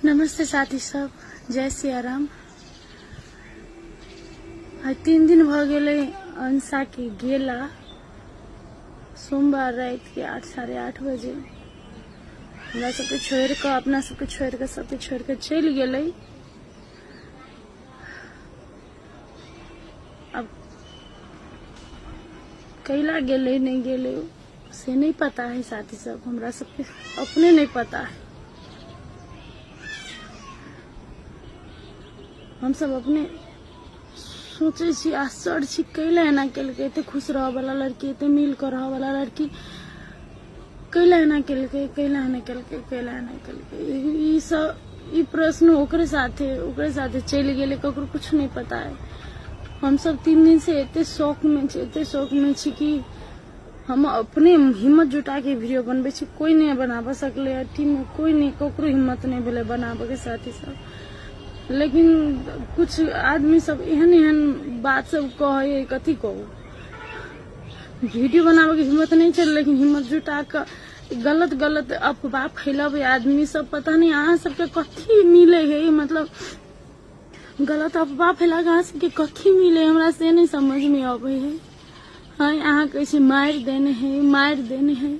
नमस्ते साथी सब, जय सिया राम। आज 3 दिन भ गेले अंशा के गेला। सोमवार रात के 8 साढ़े 8 बजे हमरा सबके छोड़ के अपना सबके छोड़ के चल गेले। अब कैला गेले नहीं गेले से नहीं पता है साथी सब, हमरा सबके अपने नहीं पता है। हम सब अपने सोचे छी, आश्चर्य छी कैला एना केलकै। एते खुश रह वाला लड़की, एते मिल कर रह वाला लड़की कैला एना केलकै, कैला एना केलकै। ई सब ई प्रश्न ओकरे साथे चल गेले, ककरो कुछ नहीं पता है। हम सब 3 दिन से एते शौक में छी कि हम अपने हिम्मत जुटा के वीडियो बनबे छी। कोई नहीं बनाबे सकले, टीम में कोई नहीं, ककरो हिम्मत नहीं भेले बनाबे के साथी सब। लेकिन कुछ आदमी सब एहन बात सब कहे, कथी कहू, वीडियो बनावे के हिम्मत नहीं चल, लेकिन हिम्मत जुटा कर गलत अफवाह फैलावे आदमी सब। पता नहीं अहाँ सबके कथी मिले है, मतलब गलत अफवाह फैला के अहाँ सबके कथी मिले, हमरा से नहीं समझ में आवे है। हाँ, अहाँ कैसे मार देने है।